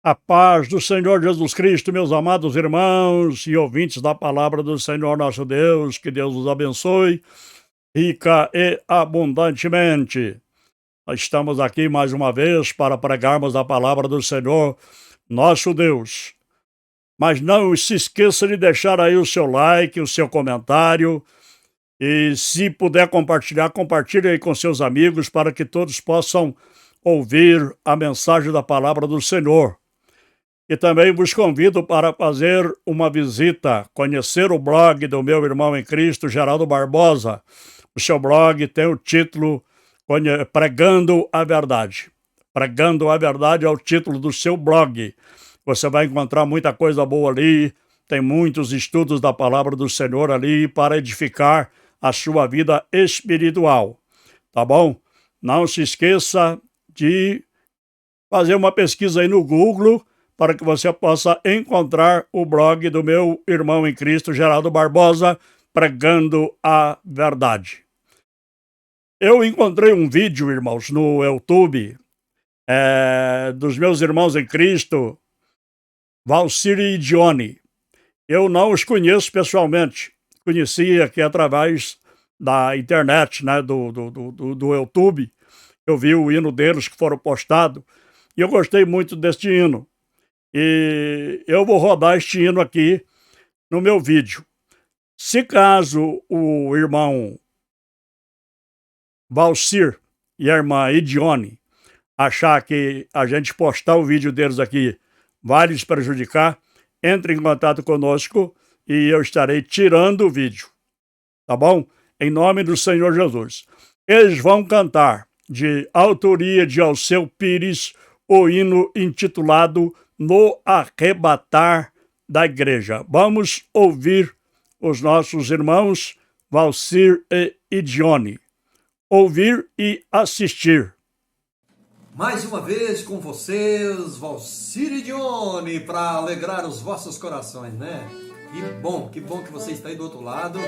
A paz do Senhor Jesus Cristo, meus amados irmãos e ouvintes da palavra do Senhor nosso Deus, que Deus os abençoe, rica e abundantemente. Nós estamos aqui mais uma vez para pregarmos a palavra do Senhor nosso Deus. Mas não se esqueça de deixar aí o seu like, o seu comentário e, se puder compartilhar, compartilhe aí com seus amigos para que todos possam ouvir a mensagem da palavra do Senhor. E também vos convido para fazer uma visita, conhecer o blog do meu irmão em Cristo, Geraldo Barbosa. O seu blog tem o título Pregando a Verdade. Pregando a Verdade é o título do seu blog. Você vai encontrar muita coisa boa ali, tem muitos estudos da palavra do Senhor ali para edificar a sua vida espiritual. Tá bom? Não se esqueça de fazer uma pesquisa aí no Google para que você possa encontrar o blog do meu irmão em Cristo, Geraldo Barbosa, Pregando a Verdade. Eu encontrei um vídeo, irmãos, no YouTube, dos meus irmãos em Cristo, Valcir e Dione. Eu não os conheço pessoalmente, conheci aqui através da internet, né, do YouTube. Eu vi o hino deles que foram postado e eu gostei muito deste hino. E eu vou rodar este hino aqui no meu vídeo. Se caso o irmão Valcir e a irmã Idione achar que a gente postar o vídeo deles aqui vai lhes prejudicar, entre em contato conosco e eu estarei tirando o vídeo. Tá bom? Em nome do Senhor Jesus. Eles vão cantar, de autoria de Alceu Pires, o hino intitulado No Arrebatar da Igreja. Vamos ouvir os nossos irmãos Valcir e Idione. Ouvir e assistir. Mais uma vez com vocês, Valcir e Dione, para alegrar os vossos corações, né? Que bom que você está aí do outro lado,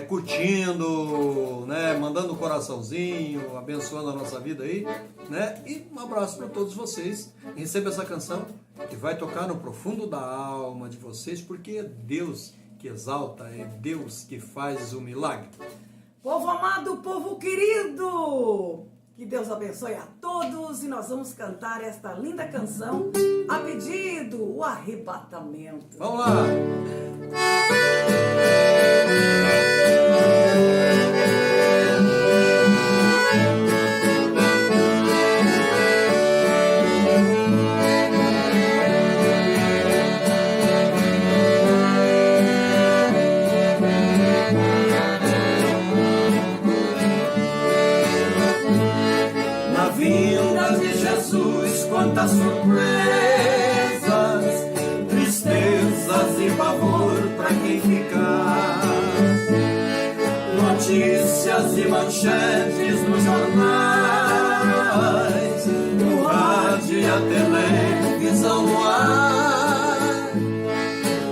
curtindo, né? Mandando um coraçãozinho, abençoando a nossa vida aí, né? E um abraço para todos vocês. Receba essa canção que vai tocar no profundo da alma de vocês, porque é Deus que exalta, é Deus que faz o milagre. Povo amado, povo querido, que Deus abençoe a todos e nós vamos cantar esta linda canção a pedido, o arrebatamento. Vamos lá! Quantas surpresas, tristezas e pavor pra quem ficar. Notícias e manchetes nos jornais, no rádio e a televisão no ar.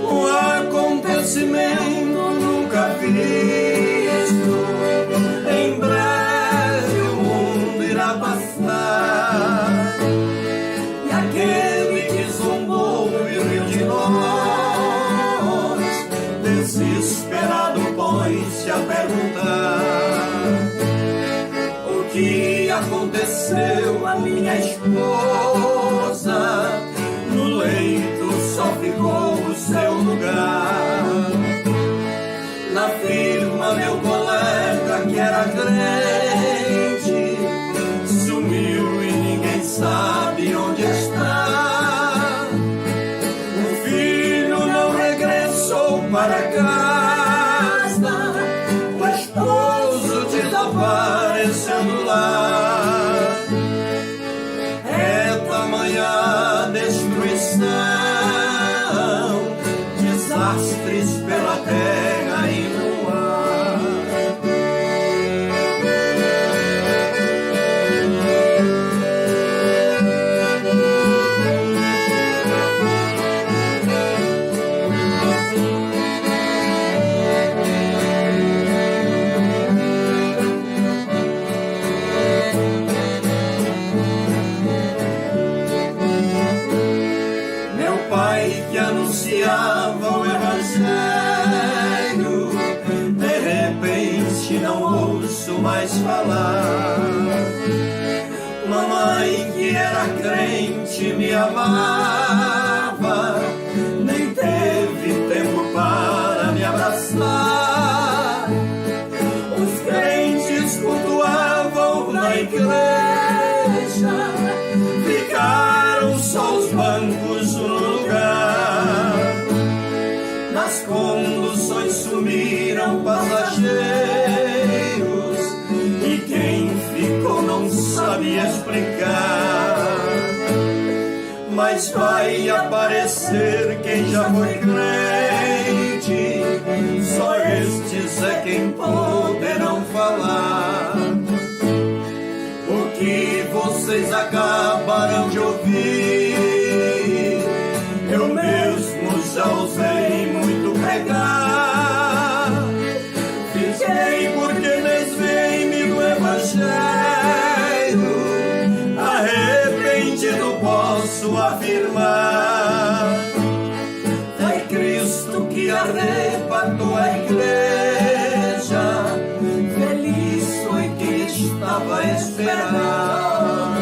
Um acontecimento nunca visto, em breve o mundo irá passar. Aquele que zombou e riu de nós, desesperado põe-se a perguntar: o que aconteceu à minha esposa? No leito só ficou o seu lugar. Na firma meu colega que era crente sumiu e ninguém sabe onde está. O filho não regressou para casa, o esposo desapareceu do lar. É tamanha a destruição, desastres pela terra e no ar. mais falar. Mamãe que era crente me amava, nem teve tempo para me abraçar. Os crentes cultuavam na igreja, ficaram só os bancos no lugar. Nas conduções sumiram passageiros, e quem ficou não sabe explicar. Mas vai aparecer quem já foi crente, só estes é quem poderão falar. O que vocês acabaram de ouvir, eu mesmo já usei muito pregar. Fiquei porque desviei-me do Evangelho, arrependido posso afirmar. Foi Cristo que arrebatou a igreja, feliz foi quem estava a esperar.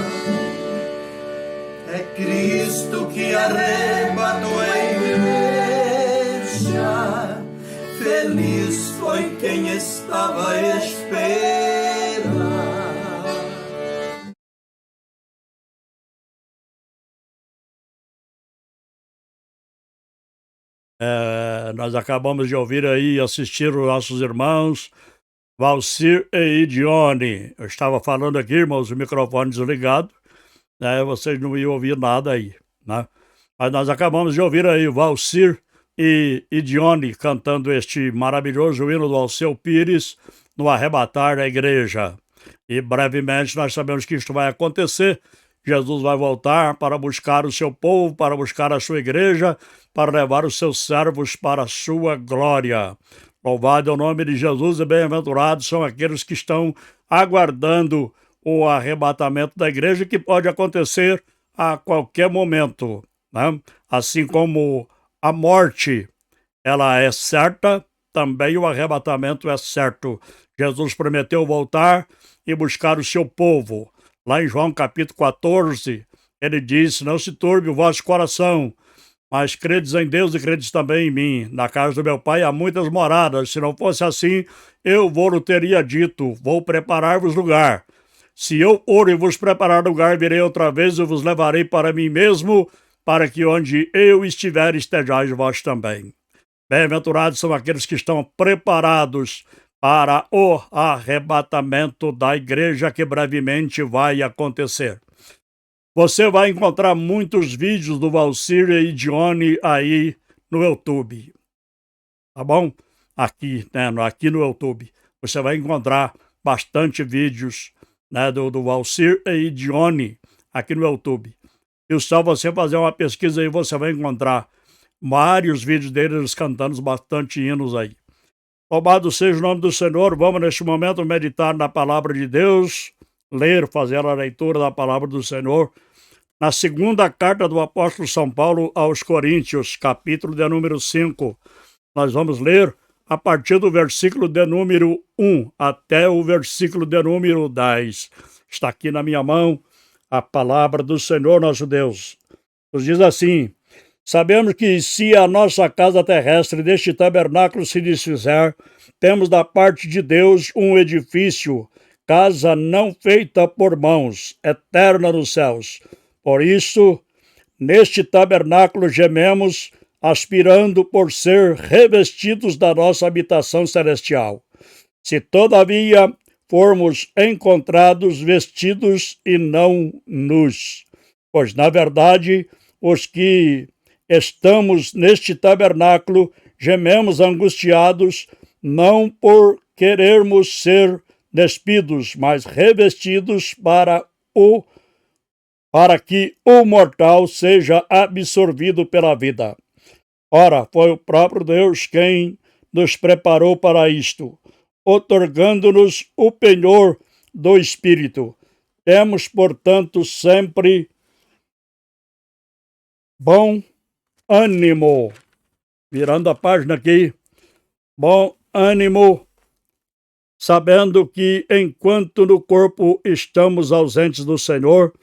É Cristo que arrebatou a igreja, feliz foi quem estava a esperar. Nós acabamos de ouvir aí e assistir os nossos irmãos Valcir e Idione. Eu estava falando aqui, irmãos, o microfone desligado, né? Vocês não iam ouvir nada aí, né? Mas nós acabamos de ouvir aí o Valcir e Idione cantando este maravilhoso hino do Alceu Pires no Arrebatar da Igreja. E brevemente nós sabemos que isto vai acontecer. Jesus vai voltar para buscar o seu povo, para buscar a sua igreja, para levar os seus servos para a sua glória. Louvado é o nome de Jesus e bem-aventurados são aqueles que estão aguardando o arrebatamento da igreja, que pode acontecer a qualquer momento, né? Assim como a morte, ela é certa, também o arrebatamento é certo. Jesus prometeu voltar e buscar o seu povo. Lá em João capítulo 14, ele diz: não se turbe o vosso coração, mas credes em Deus e credes também em mim. Na casa do meu pai há muitas moradas. Se não fosse assim, eu vou teria dito: vou preparar-vos lugar. Se eu for e vos preparar lugar, virei outra vez e vos levarei para mim mesmo, para que onde eu estiver estejais vós também. Bem-aventurados são aqueles que estão preparados para o arrebatamento da igreja, que brevemente vai acontecer. Você vai encontrar muitos vídeos do Valcir e Idione aí no YouTube, tá bom? Aqui, né, aqui no YouTube. Você vai encontrar bastante vídeos, né, do Valcir e Idione aqui no YouTube. E só você fazer uma pesquisa aí, você vai encontrar vários vídeos deles cantando bastante hinos aí. Louvado seja o nome do Senhor. Vamos neste momento meditar na palavra de Deus, ler, fazer a leitura da palavra do Senhor na segunda carta do apóstolo São Paulo aos Coríntios, capítulo de número 5. Nós vamos ler a partir do versículo de número 1 até o versículo de número 10. Está aqui na minha mão a palavra do Senhor nosso Deus. Nos diz assim: sabemos que se a nossa casa terrestre deste tabernáculo se desfizer, temos da parte de Deus um edifício, casa não feita por mãos, eterna nos céus. Por isso, neste tabernáculo gememos, aspirando por ser revestidos da nossa habitação celestial. Se todavia formos encontrados vestidos e não nus, pois na verdade os que estamos neste tabernáculo gememos angustiados, não por querermos ser despidos, mas revestidos para que o mortal seja absorvido pela vida. Ora, foi o próprio Deus quem nos preparou para isto, otorgando-nos o penhor do Espírito. Temos, portanto, sempre bom ânimo. Virando a página aqui. Bom ânimo. sabendo que, enquanto no corpo estamos ausentes do Senhor,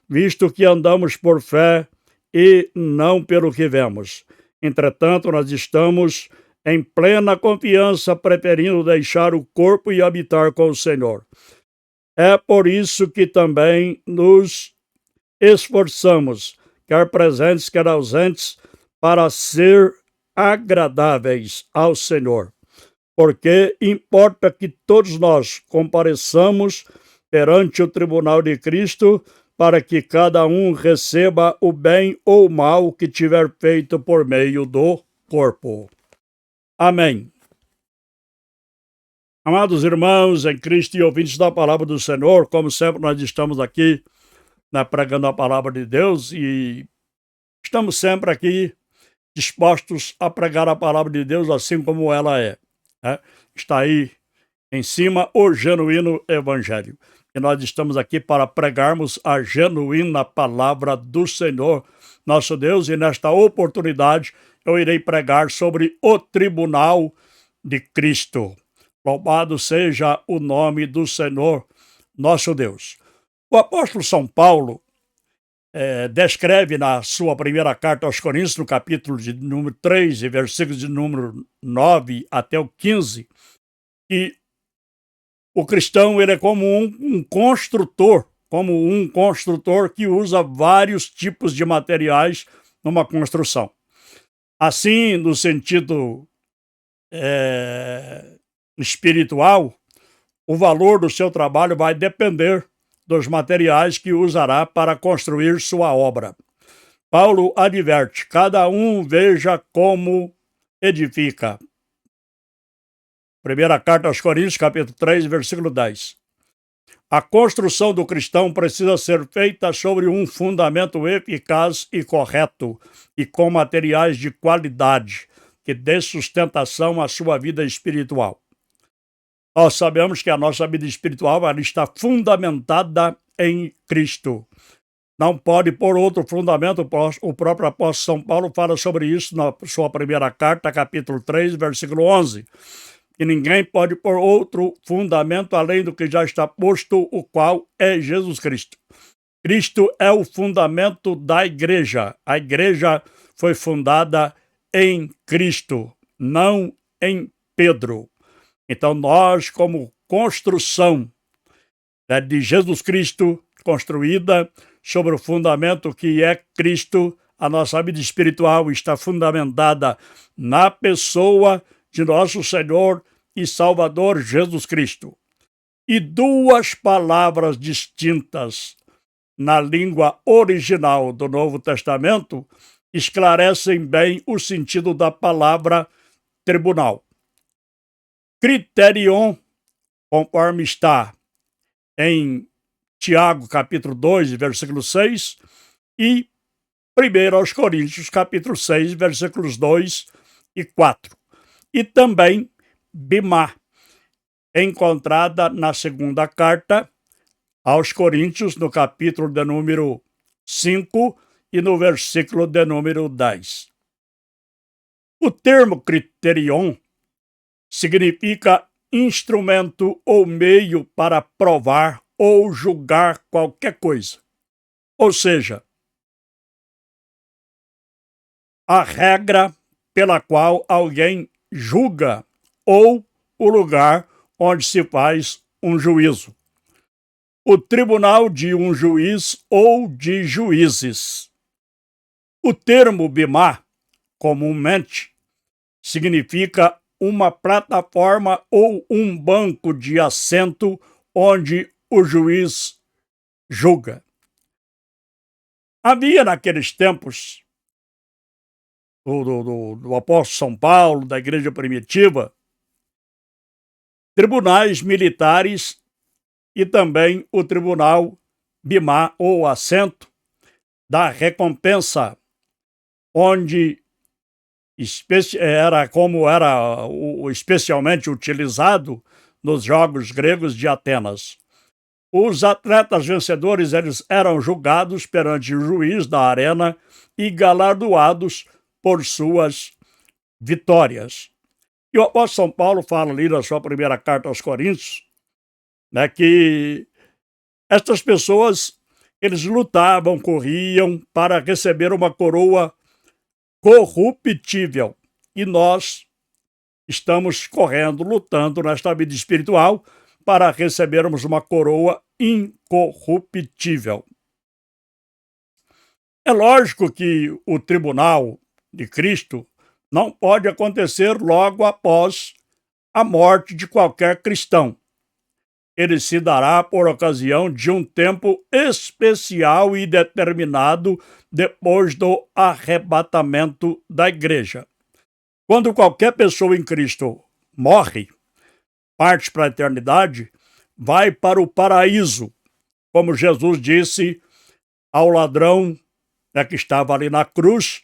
visto que andamos por fé e não pelo que vemos. Entretanto, nós estamos em plena confiança, preferindo deixar o corpo e habitar com o Senhor. É por isso que também nos esforçamos, quer presentes, quer ausentes, para ser agradáveis ao Senhor. Porque importa que todos nós compareçamos perante o tribunal de Cristo, para que cada um receba o bem ou o mal que tiver feito por meio do corpo. Amém. Amados irmãos em Cristo e ouvintes da palavra do Senhor, como sempre nós estamos aqui pregando a palavra de Deus e estamos sempre aqui dispostos a pregar a palavra de Deus assim como ela é. Está aí em cima o genuíno evangelho. E nós estamos aqui para pregarmos a genuína palavra do Senhor, nosso Deus, e nesta oportunidade eu irei pregar sobre o tribunal de Cristo. Louvado seja o nome do Senhor, nosso Deus. O apóstolo São Paulo descreve na sua primeira carta aos Coríntios, no capítulo de número 3, e versículos de número 9 até o 15, que o cristão ele é como um construtor que usa vários tipos de materiais numa construção. Assim, no sentido espiritual, o valor do seu trabalho vai depender dos materiais que usará para construir sua obra. Paulo adverte: cada um veja como edifica. Primeira carta aos Coríntios, capítulo 3, versículo 10. A construção do cristão precisa ser feita sobre um fundamento eficaz e correto e com materiais de qualidade que dê sustentação à sua vida espiritual. Nós sabemos que a nossa vida espiritual ela está fundamentada em Cristo. Não pode pôr outro fundamento. O próprio apóstolo São Paulo fala sobre isso na sua primeira carta, capítulo 3, versículo 11. Que ninguém pode pôr outro fundamento além do que já está posto, o qual é Jesus Cristo. Cristo é o fundamento da igreja. A igreja foi fundada em Cristo, não em Pedro. Então nós, como construção de Jesus Cristo, construída sobre o fundamento que é Cristo, a nossa vida espiritual está fundamentada na pessoa de nosso Senhor e Salvador Jesus Cristo. E duas palavras distintas na língua original do Novo Testamento esclarecem bem o sentido da palavra tribunal. Criterion, conforme está em Tiago, capítulo 2, versículo 6, e 1 aos Coríntios, capítulo 6, versículos 2 e 4. E também Bimá, encontrada na segunda carta aos Coríntios, no capítulo de número 5 e no versículo de número 10. O termo criterion significa instrumento ou meio para provar ou julgar qualquer coisa. Ou seja, a regra pela qual alguém julga ou o lugar onde se faz um juízo. O tribunal de um juiz ou de juízes. O termo bimá, comumente, significa uma plataforma ou um banco de assento onde o juiz julga. Havia naqueles tempos do apóstolo São Paulo, da igreja primitiva, tribunais militares e também o tribunal bimá, ou assento da recompensa, onde era especialmente utilizado nos Jogos Gregos de Atenas. Os atletas vencedores eles eram julgados perante o juiz da arena e galardoados por suas vitórias. E o apóstolo São Paulo fala ali na sua primeira carta aos Coríntios, né, que estas pessoas, eles lutavam, corriam para receber uma coroa corruptível. E nós estamos correndo, lutando nesta vida espiritual para recebermos uma coroa incorruptível. É lógico que o tribunal de Cristo não pode acontecer logo após a morte de qualquer cristão. Ele se dará por ocasião de um tempo especial e determinado depois do arrebatamento da igreja. Quando qualquer pessoa em Cristo morre, parte para a eternidade, vai para o paraíso, como Jesus disse ao ladrão, né, que estava ali na cruz,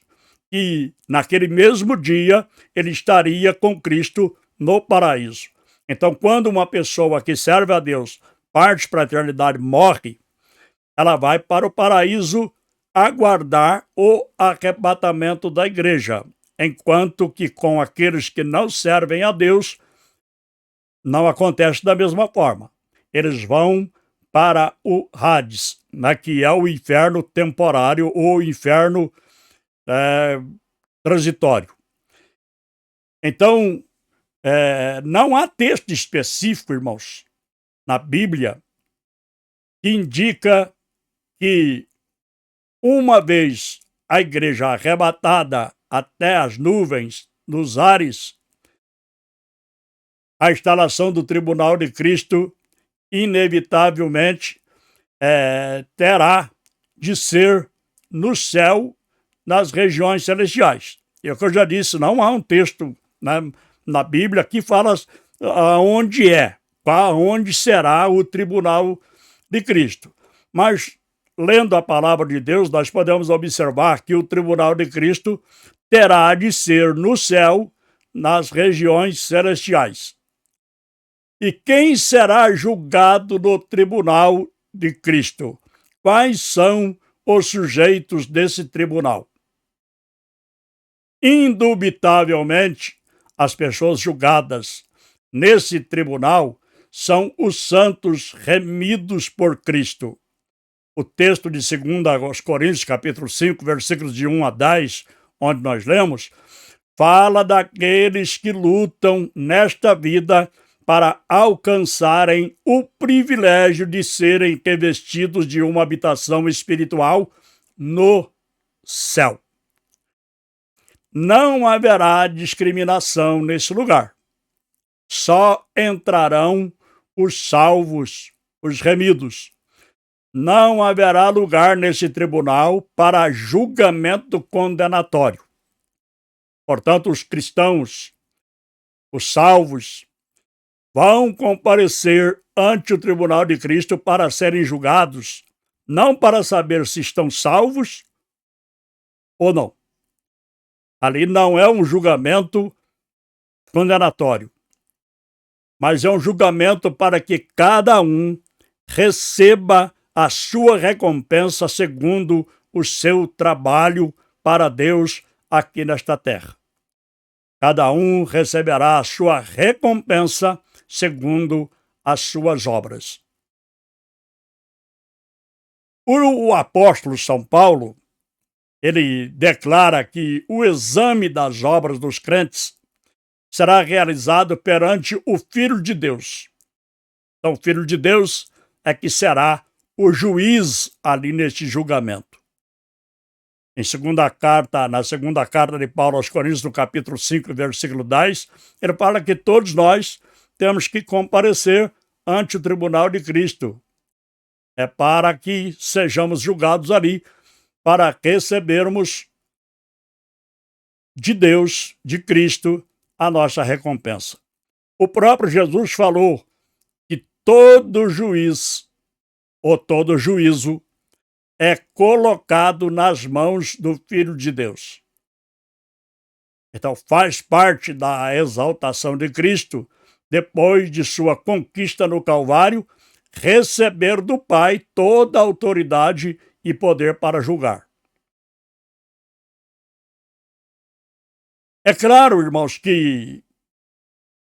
e naquele mesmo dia ele estaria com Cristo no paraíso. Então, quando uma pessoa que serve a Deus parte para a eternidade, morre, ela vai para o paraíso aguardar o arrebatamento da igreja, enquanto que com aqueles que não servem a Deus, não acontece da mesma forma. Eles vão para o Hades, né, que é o inferno temporário ou inferno transitório. Então, não há texto específico, irmãos, na Bíblia, que indica que uma vez a igreja arrebatada até as nuvens, nos ares, a instalação do tribunal de Cristo inevitavelmente terá de ser no céu, nas regiões celestiais. E o que eu já disse, não há um texto, né, na Bíblia que fala onde onde será o tribunal de Cristo. Mas, lendo a palavra de Deus, nós podemos observar que o tribunal de Cristo terá de ser no céu, nas regiões celestiais. E quem será julgado no tribunal de Cristo? Quais são os sujeitos desse tribunal? Indubitavelmente, as pessoas julgadas nesse tribunal são os santos remidos por Cristo. O texto de 2 Coríntios, capítulo 5, versículos de 1 a 10, onde nós lemos, fala daqueles que lutam nesta vida para alcançarem o privilégio de serem revestidos de uma habitação espiritual no céu. Não haverá discriminação nesse lugar. Só entrarão os salvos, os remidos. Não haverá lugar nesse tribunal para julgamento condenatório. Portanto, os cristãos, os salvos, vão comparecer ante o tribunal de Cristo para serem julgados, não para saber se estão salvos ou não. Ali não é um julgamento condenatório, mas é um julgamento para que cada um receba a sua recompensa segundo o seu trabalho para Deus aqui nesta terra. Cada um receberá a sua recompensa segundo as suas obras. O apóstolo São Paulo, ele declara que o exame das obras dos crentes será realizado perante o Filho de Deus. Então, o Filho de Deus é que será o juiz ali neste julgamento. Na segunda carta de Paulo aos Coríntios, no capítulo 5, versículo 10, ele fala que todos nós temos que comparecer ante o tribunal de Cristo. É para que sejamos julgados ali, para recebermos de Deus, de Cristo, a nossa recompensa. O próprio Jesus falou que todo juiz ou todo juízo é colocado nas mãos do Filho de Deus. Então faz parte da exaltação de Cristo, depois de sua conquista no Calvário, receber do Pai toda a autoridade e poder para julgar. É claro, irmãos, que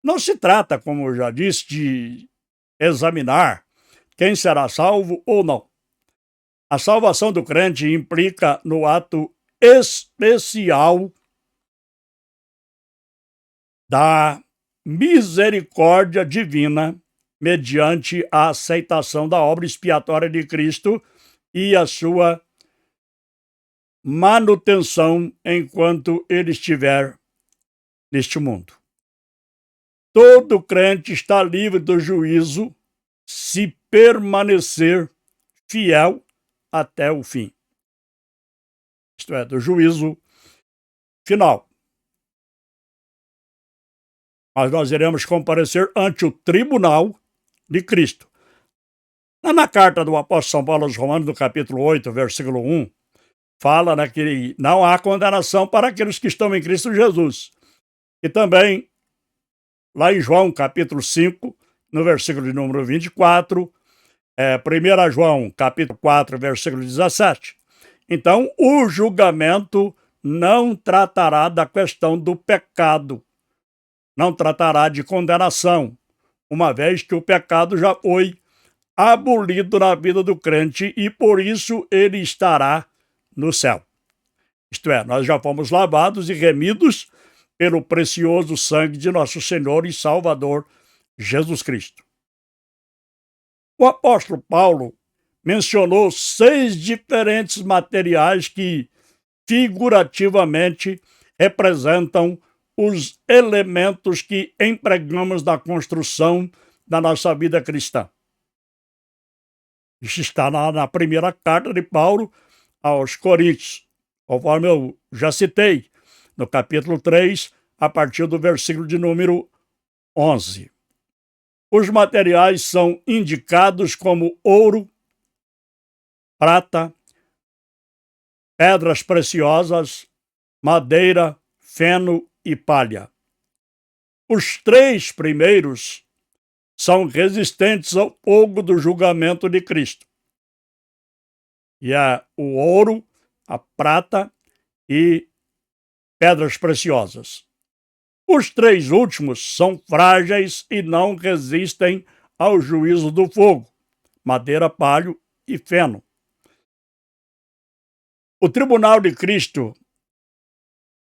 Não se trata, como eu já disse, de examinar quem será salvo ou não. A salvação do crente implica no ato especial da misericórdia divina mediante a aceitação da obra expiatória de Cristo e a sua manutenção enquanto ele estiver neste mundo. Todo crente está livre do juízo se permanecer fiel até o fim. Isto é, do juízo final. Mas nós iremos comparecer ante o tribunal de Cristo. Na carta do apóstolo São Paulo aos Romanos, no capítulo 8, versículo 1, fala que não há condenação para aqueles que estão em Cristo Jesus. E também, lá em João, capítulo 5, no versículo de número 24, 1 João, capítulo 4, versículo 17. Então, o julgamento não tratará da questão do pecado, não tratará de condenação, uma vez que o pecado já foi abolido na vida do crente e por isso ele estará no céu. Isto é, nós já fomos lavados e remidos pelo precioso sangue de nosso Senhor e Salvador Jesus Cristo. O apóstolo Paulo mencionou 6 diferentes materiais que figurativamente representam os elementos que empregamos na construção da nossa vida cristã. Isso está na primeira carta de Paulo aos Coríntios, conforme eu já citei, no capítulo 3, a partir do versículo de número 11. Os materiais são indicados como ouro, prata, pedras preciosas, madeira, feno e palha. Os 3 primeiros são resistentes ao fogo do julgamento de Cristo. E é o ouro, a prata e pedras preciosas. Os 3 últimos são frágeis e não resistem ao juízo do fogo, madeira, palho e feno. O tribunal de Cristo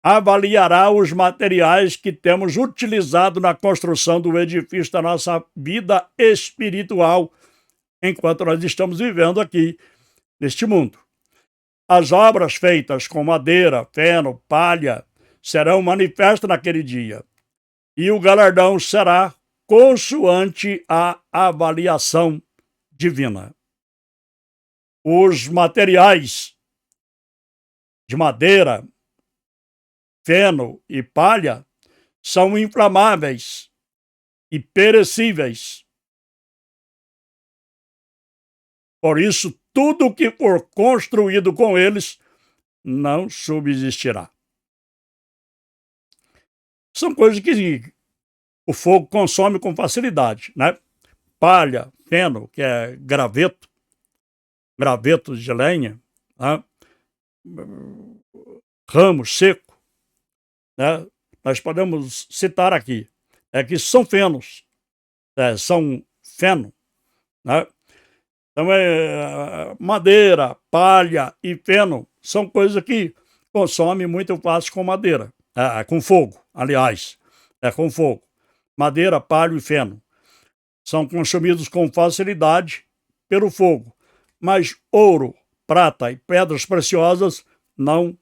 avaliará os materiais que temos utilizado na construção do edifício da nossa vida espiritual enquanto nós estamos vivendo aqui neste mundo. As obras feitas com madeira, feno, palha serão manifestas naquele dia e o galardão será consoante a avaliação divina. Os materiais de madeira, feno e palha são inflamáveis e perecíveis. Por isso, tudo que for construído com eles não subsistirá. São coisas que o fogo consome com facilidade, né? Palha, feno, que é graveto de lenha, né? Ramo seco, né? Nós podemos citar aqui, que são fenos, são feno, né? Então, madeira, palha e feno são coisas que consomem muito fácil com madeira, com fogo, aliás, com fogo. Madeira, palha e feno são consumidos com facilidade pelo fogo, mas ouro, prata e pedras preciosas não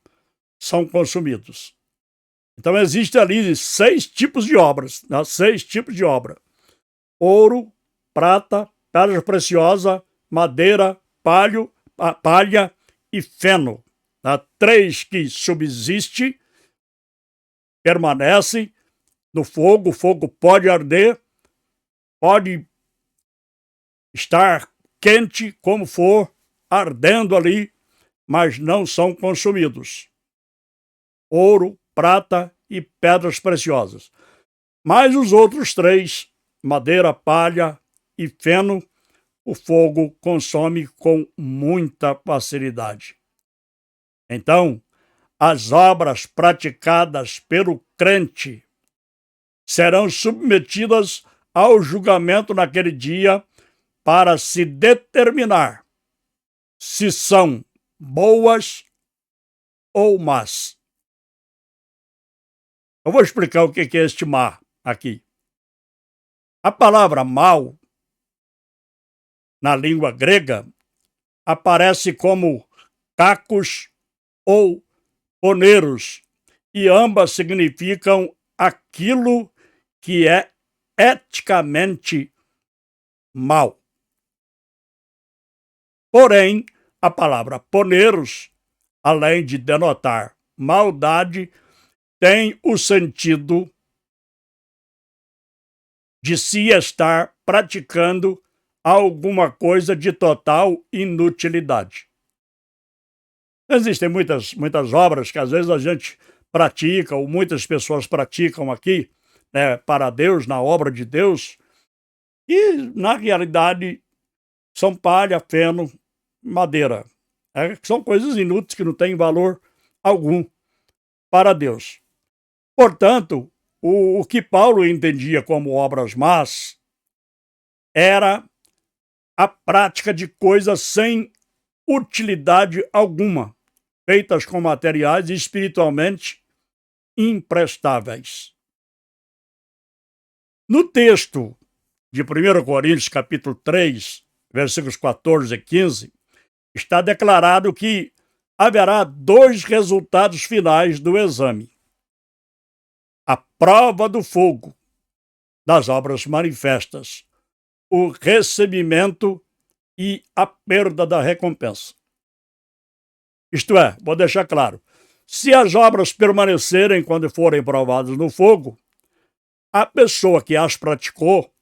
são consumidos. Então, existem ali 6 tipos de obras, né? 6 tipos de obra: ouro, prata, pedra preciosa, madeira, palha e feno. 3 que subsistem, permanecem no fogo. O fogo pode arder, pode estar quente como for, ardendo ali, mas não são consumidos. Ouro, prata e pedras preciosas. Mas os outros 3, madeira, palha e feno, o fogo consome com muita facilidade. Então, as obras praticadas pelo crente serão submetidas ao julgamento naquele dia para se determinar se são boas ou más. Eu vou explicar o que é este má aqui. A palavra mal, na língua grega, aparece como cacos ou poneros, e ambas significam aquilo que é eticamente mal. Porém, a palavra poneros, além de denotar maldade, tem o sentido de se estar praticando alguma coisa de total inutilidade. Existem muitas obras que às vezes a gente pratica, ou muitas pessoas praticam aqui, né, para Deus, na obra de Deus, e na realidade são palha, feno, madeira. São coisas inúteis que não têm valor algum para Deus. Portanto, o que Paulo entendia como obras más era a prática de coisas sem utilidade alguma, feitas com materiais espiritualmente imprestáveis. No texto de 1 Coríntios, capítulo 3, versículos 14 e 15, está declarado que haverá dois resultados finais do exame: a prova do fogo das obras manifestas, o recebimento e a perda da recompensa. Isto é, vou deixar claro, se as obras permanecerem quando forem provadas no fogo, a pessoa que as praticou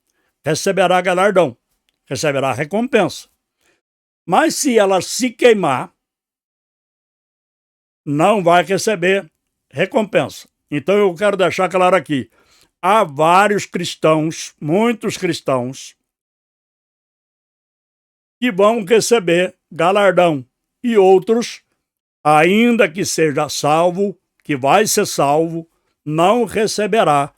receberá galardão, receberá recompensa. Mas se ela se queimar, não vai receber recompensa. Então eu quero deixar claro aqui, há vários cristãos, muitos cristãos, que vão receber galardão, e outros, ainda que seja salvo, que vai ser salvo, não receberá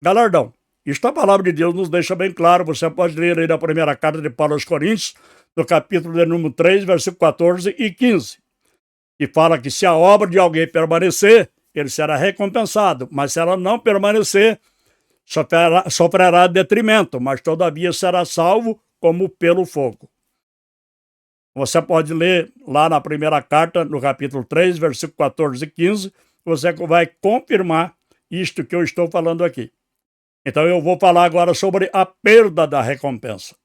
galardão. Isto a palavra de Deus nos deixa bem claro. Você pode ler aí na primeira carta de Paulo aos Coríntios, no capítulo de número 3, versículo 14 e 15, que fala que se a obra de alguém permanecer, ele será recompensado, mas se ela não permanecer, sofrerá detrimento, mas todavia será salvo como pelo fogo. Você pode ler lá na primeira carta, no capítulo 3, versículo 14 e 15, você vai confirmar isto que eu estou falando aqui. Então eu vou falar agora sobre a perda da recompensa.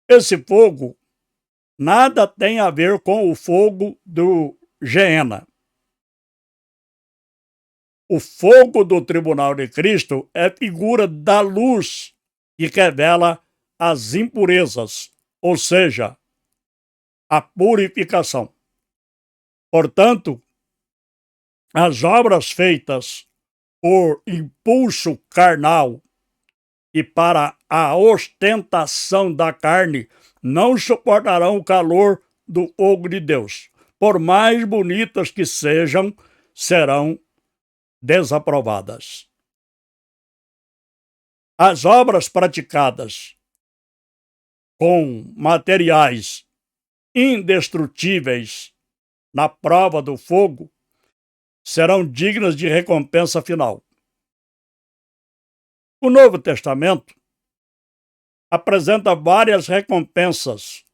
Esse fogo nada tem a ver com o fogo do Geena. O fogo do tribunal de Cristo é figura da luz que revela as impurezas, ou seja, a purificação. Portanto, as obras feitas por impulso carnal e para a ostentação da carne não suportarão o calor do fogo de Deus. Por mais bonitas que sejam, serão desaprovadas. As obras praticadas com materiais indestrutíveis na prova do fogo serão dignas de recompensa final. O Novo Testamento apresenta várias recompensas,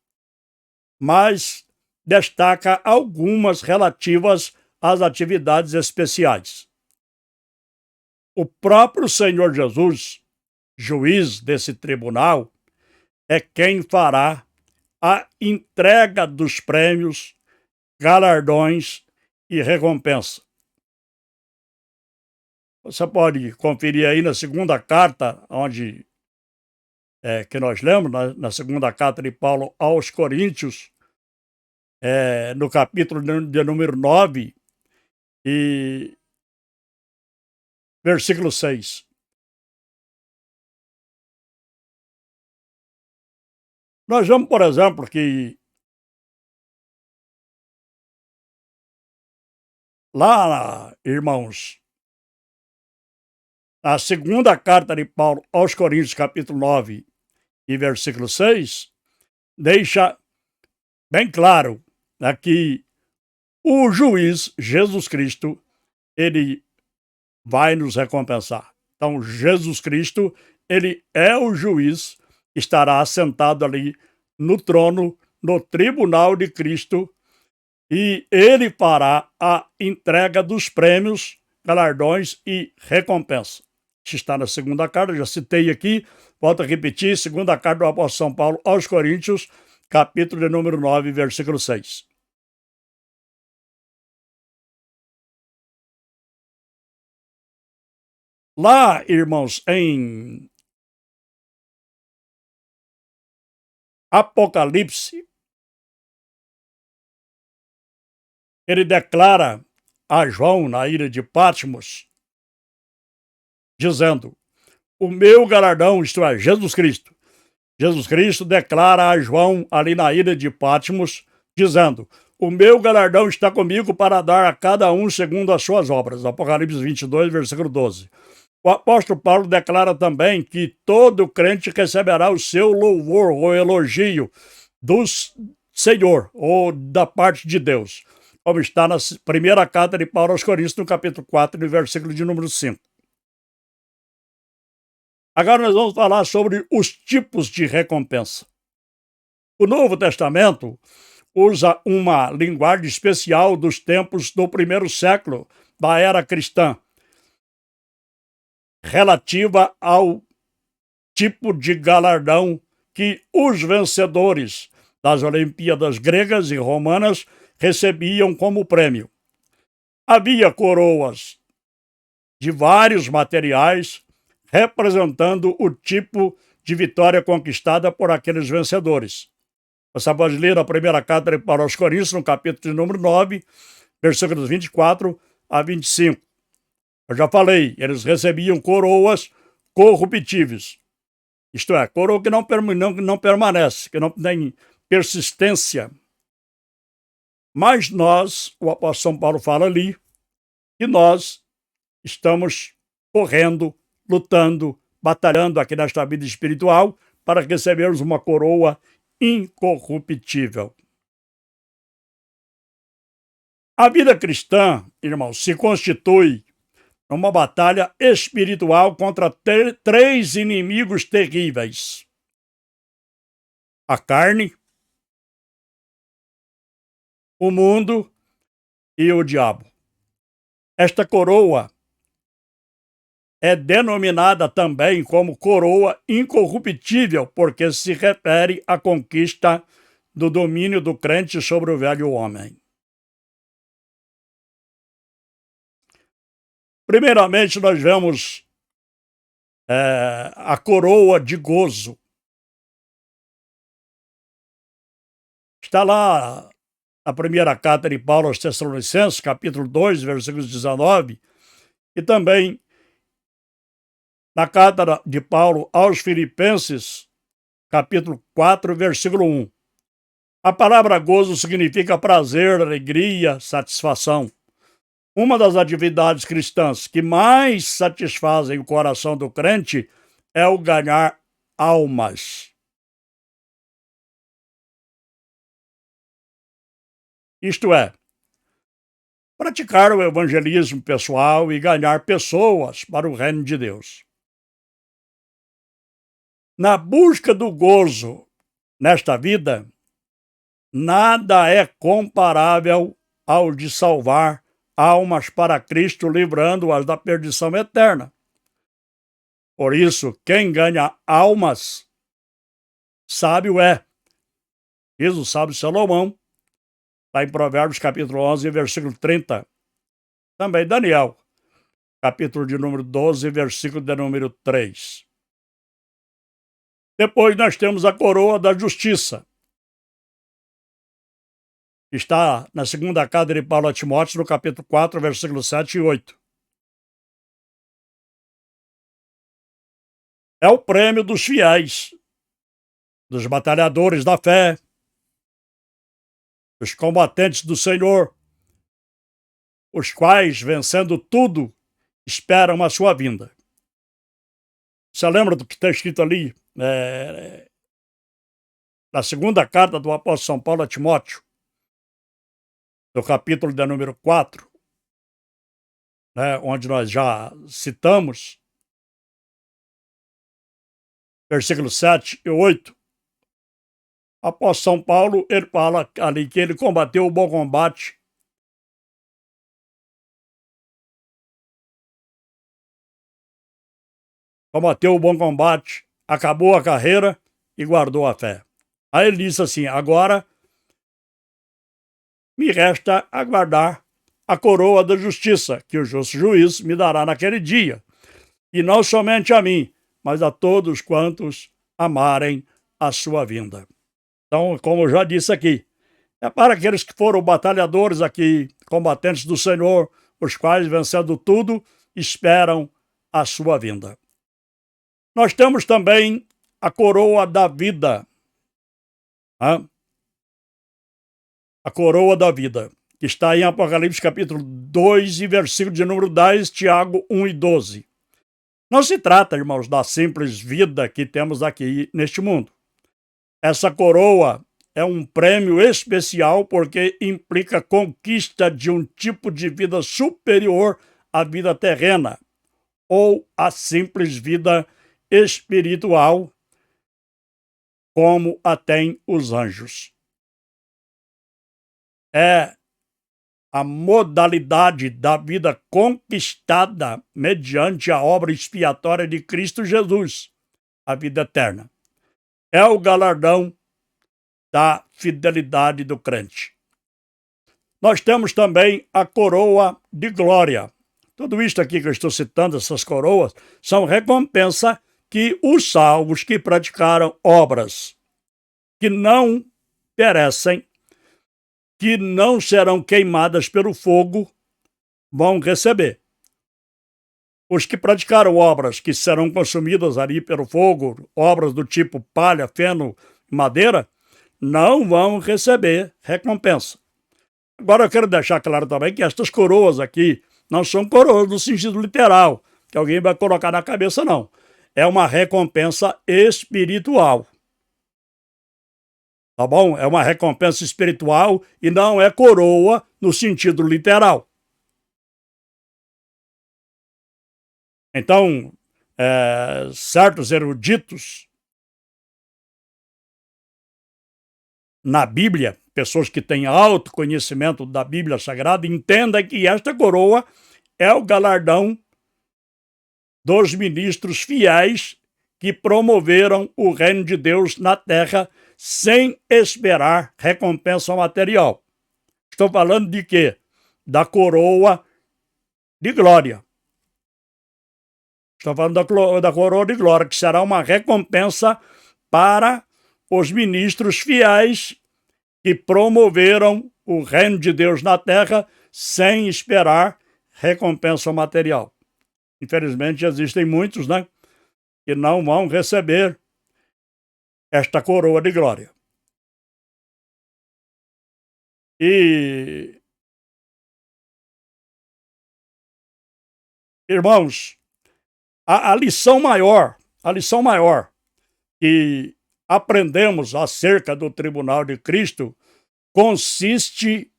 mas destaca algumas relativas às atividades especiais. O próprio Senhor Jesus, juiz desse tribunal, é quem fará a entrega dos prêmios, galardões e recompensa. Você pode conferir aí na segunda carta, onde que nós lemos, na segunda carta de Paulo aos Coríntios, no capítulo de número 9 e versículo 6. Nós vemos, por exemplo, que lá, irmãos, na segunda carta de Paulo aos Coríntios, capítulo 9 e versículo 6, deixa bem claro que o juiz, Jesus Cristo, ele vai nos recompensar. Então, Jesus Cristo, ele é o juiz, estará assentado ali no trono, no tribunal de Cristo, e ele fará a entrega dos prêmios, galardões e recompensa. Isso está na segunda carta, já citei aqui, volto a repetir, segunda carta do apóstolo São Paulo aos Coríntios, capítulo de número 9, versículo 6. Lá, irmãos, em Apocalipse, ele declara a João na ilha de Patmos, dizendo: o meu galardão, isto é, Jesus Cristo. Jesus Cristo declara a João ali na ilha de Patmos, dizendo: o meu galardão está comigo para dar a cada um segundo as suas obras. Apocalipse 22, versículo 12. O apóstolo Paulo declara também que todo crente receberá o seu louvor ou elogio do Senhor ou da parte de Deus, como está na primeira carta de Paulo aos Coríntios, no capítulo 4, no versículo de número 5. Agora nós vamos falar sobre os tipos de recompensa. O Novo Testamento usa uma linguagem especial dos tempos do primeiro século da era cristã, relativa ao tipo de galardão que os vencedores das Olimpíadas gregas e romanas recebiam como prêmio. Havia coroas de vários materiais representando o tipo de vitória conquistada por aqueles vencedores. Você pode ler a primeira carta para os Coríntios, no capítulo de número 9, versículos 24 a 25. Eu já falei, eles recebiam coroas corruptíveis. Isto é, coroa que não permanece, que não tem persistência. Mas nós, o apóstolo São Paulo fala ali, que nós estamos correndo, lutando, batalhando aqui nesta vida espiritual para recebermos uma coroa incorruptível. A vida cristã, irmãos, se constitui numa batalha espiritual contra três inimigos terríveis: a carne, o mundo e o diabo. Esta coroa é denominada também como coroa incorruptível, porque se refere à conquista do domínio do crente sobre o velho homem. Primeiramente, nós vemos a coroa de gozo. Está lá a primeira carta de Paulo aos Tessalonicenses, capítulo 2, versículos 19, e também na carta de Paulo aos Filipenses, capítulo 4, versículo 1. A palavra gozo significa prazer, alegria, satisfação. Uma das atividades cristãs que mais satisfazem o coração do crente é o ganhar almas. Isto é, praticar o evangelismo pessoal e ganhar pessoas para o reino de Deus. Na busca do gozo nesta vida, nada é comparável ao de salvar almas para Cristo, livrando-as da perdição eterna. Por isso, quem ganha almas, sábio é. Diz o sábio Salomão, está em Provérbios capítulo 11, versículo 30. Também Daniel, capítulo de número 12, versículo de número 3. Depois nós temos a coroa da justiça. Está na segunda carta de Paulo a Timóteo, no capítulo 4, versículos 7 e 8. É o prêmio dos fiéis, dos batalhadores da fé, dos combatentes do Senhor, os quais, vencendo tudo, esperam a sua vinda. Você lembra do que está escrito ali na segunda carta do apóstolo São Paulo a Timóteo, no capítulo de número 4, né, onde nós já citamos, versículos 7 e 8, após São Paulo, ele fala ali que ele combateu o bom combate, acabou a carreira e guardou a fé. Aí ele disse assim: agora me resta aguardar a coroa da justiça, que o justo juiz me dará naquele dia, e não somente a mim, mas a todos quantos amarem a sua vinda. Então, como eu já disse aqui, é para aqueles que foram batalhadores aqui, combatentes do Senhor, os quais, vencendo tudo, esperam a sua vinda. Nós temos também a coroa da vida. A coroa da vida, que está em Apocalipse capítulo 2 e versículo de número 10, Tiago 1 e 12. Não se trata, irmãos, da simples vida que temos aqui neste mundo. Essa coroa é um prêmio especial porque implica conquista de um tipo de vida superior à vida terrena ou à simples vida espiritual, como a têm os anjos. É a modalidade da vida conquistada mediante a obra expiatória de Cristo Jesus, a vida eterna. É o galardão da fidelidade do crente. Nós temos também a coroa de glória. Tudo isto aqui que eu estou citando, essas coroas, são recompensa que os salvos que praticaram obras que não perecem, que não serão queimadas pelo fogo, vão receber. Os que praticaram obras que serão consumidas ali pelo fogo, obras do tipo palha, feno, madeira, não vão receber recompensa. Agora eu quero deixar claro também que estas coroas aqui não são coroas no sentido literal, que alguém vai colocar na cabeça, não. É uma recompensa espiritual. Tá bom? É uma recompensa espiritual e não é coroa no sentido literal. Então, certos eruditos na Bíblia, pessoas que têm alto conhecimento da Bíblia Sagrada, entendem que esta coroa é o galardão dos ministros fiéis que promoveram o reino de Deus na terra sem esperar recompensa material. Estou falando de quê? Da coroa de glória. Estou falando da coroa de glória, que será uma recompensa para os ministros fiéis que promoveram o reino de Deus na terra sem esperar recompensa material. Infelizmente, existem muitos, né, que não vão receber esta coroa de glória. E, irmãos, a lição maior que aprendemos acerca do tribunal de Cristo consiste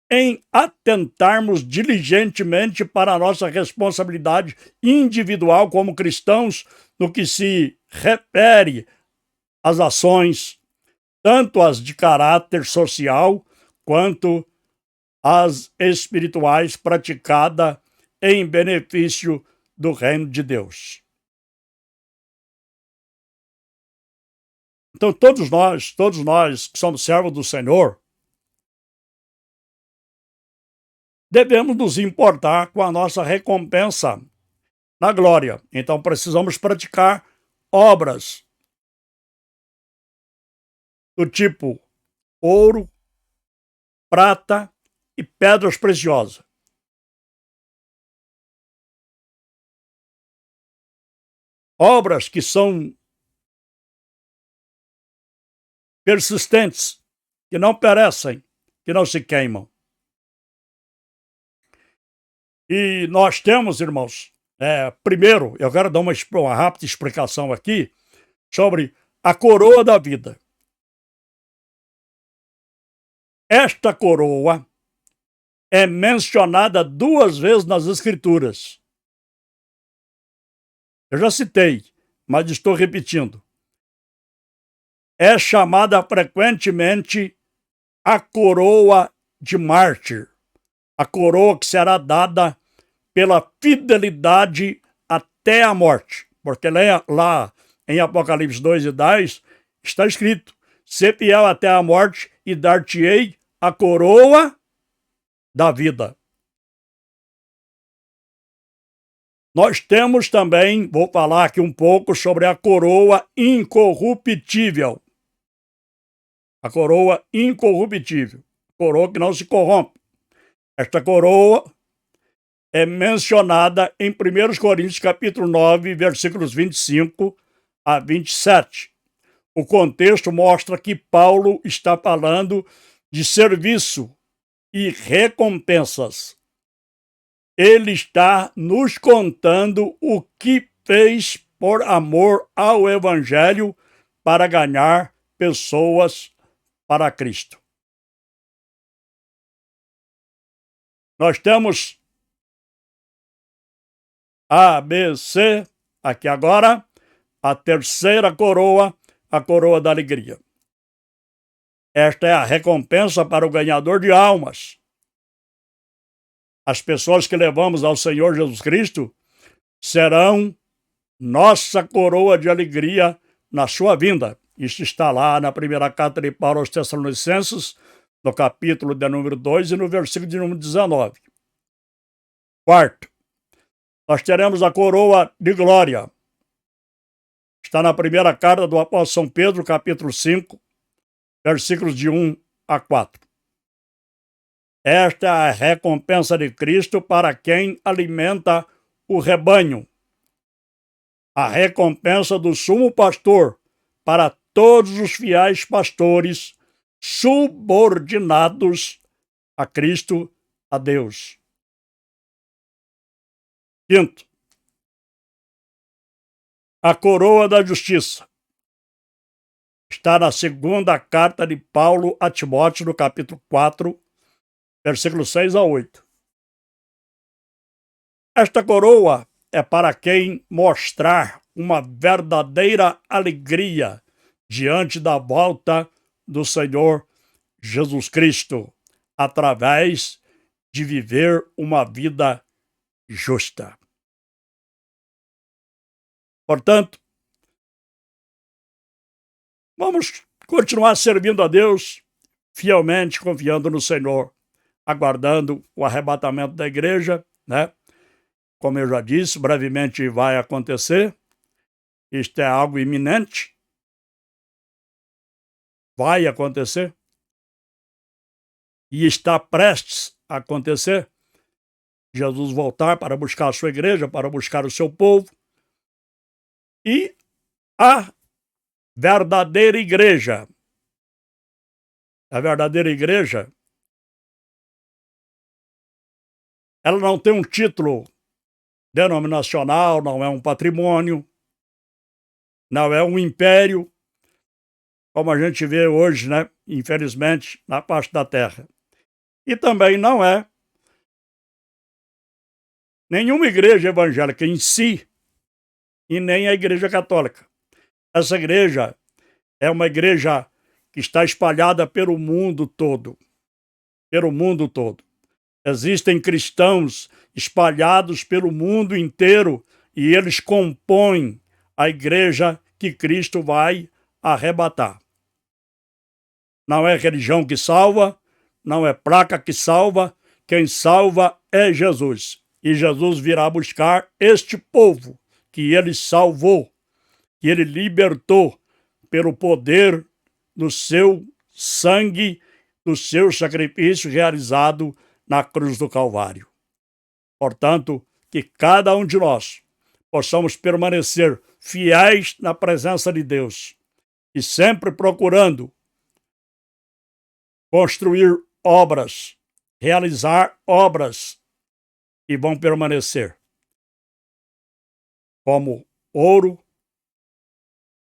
em atentarmos diligentemente para a nossa responsabilidade individual como cristãos no que se refere às ações, tanto as de caráter social quanto as espirituais praticadas em benefício do reino de Deus. Então, todos nós que somos servos do Senhor, devemos nos importar com a nossa recompensa na glória. Então, precisamos praticar obras do tipo ouro, prata e pedras preciosas. Obras que são persistentes, que não perecem, que não se queimam. E nós temos, irmãos, Primeiro, eu quero dar uma rápida explicação aqui sobre a coroa da vida. Esta coroa é mencionada 2 vezes nas Escrituras. Eu já citei, mas estou repetindo. É chamada frequentemente a coroa de mártir, a coroa que será dada pela fidelidade até a morte. Porque lá em Apocalipse 2:10 está escrito: ser fiel até a morte e dar-te-ei a coroa da vida. Nós temos também, vou falar aqui um pouco sobre a coroa incorruptível. A coroa incorruptível, coroa que não se corrompe. Esta coroa é mencionada em 1 Coríntios capítulo 9, versículos 25 a 27. O contexto mostra que Paulo está falando de serviço e recompensas. Ele está nos contando o que fez por amor ao Evangelho para ganhar pessoas para Cristo. Nós temos A, B, C, aqui agora, a terceira coroa, a coroa da alegria. Esta é a recompensa para o ganhador de almas. As pessoas que levamos ao Senhor Jesus Cristo serão nossa coroa de alegria na sua vinda. Isso está lá na primeira carta de Paulo aos Tessalonicenses, no capítulo de número 2 e no versículo de número 19. Quarto, nós teremos a coroa de glória. Está na primeira carta do apóstolo São Pedro, capítulo 5, versículos de 1 a 4. Esta é a recompensa de Cristo para quem alimenta o rebanho. A recompensa do sumo pastor para todos os fiéis pastores subordinados a Cristo, a Deus. Quinto, a coroa da justiça. Está na segunda carta de Paulo a Timóteo, no capítulo 4, versículos 6 a 8. Esta coroa é para quem mostrar uma verdadeira alegria diante da volta do Senhor Jesus Cristo, através de viver uma vida justa. Portanto, vamos continuar servindo a Deus fielmente, confiando no Senhor, aguardando o arrebatamento da igreja, né? Como eu já disse, brevemente vai acontecer. Isto é algo iminente. Vai acontecer. E está prestes a acontecer. Jesus voltar para buscar a sua igreja, para buscar o seu povo. E a verdadeira igreja. A verdadeira igreja, ela não tem um título denominacional, não é um patrimônio, não é um império, como a gente vê hoje, né? Infelizmente, na parte da terra. E também não é nenhuma igreja evangélica em si, e nem a igreja católica. Essa igreja é uma igreja que está espalhada pelo mundo todo. Pelo mundo todo. Existem cristãos espalhados pelo mundo inteiro e eles compõem a igreja que Cristo vai arrebatar. Não é religião que salva, não é placa que salva, quem salva é Jesus. E Jesus virá buscar este povo que ele salvou, que ele libertou pelo poder do seu sangue, do seu sacrifício realizado na cruz do Calvário. Portanto, que cada um de nós possamos permanecer fiéis na presença de Deus e sempre procurando construir obras, realizar obras que vão permanecer. como ouro,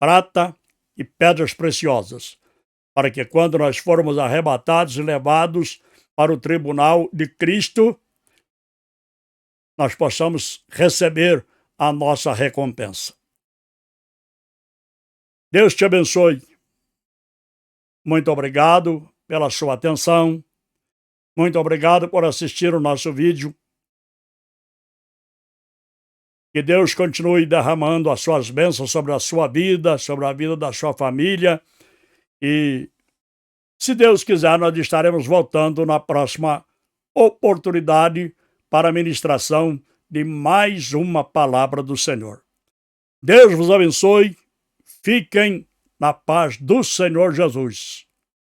prata e pedras preciosas, para que quando nós formos arrebatados e levados para o tribunal de Cristo, nós possamos receber a nossa recompensa. Deus te abençoe. Muito obrigado pela sua atenção. Muito obrigado por assistir o nosso vídeo. Que Deus continue derramando as suas bênçãos sobre a sua vida, sobre a vida da sua família. E, se Deus quiser, nós estaremos voltando na próxima oportunidade para a ministração de mais uma palavra do Senhor. Deus vos abençoe. Fiquem na paz do Senhor Jesus.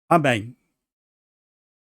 Amém.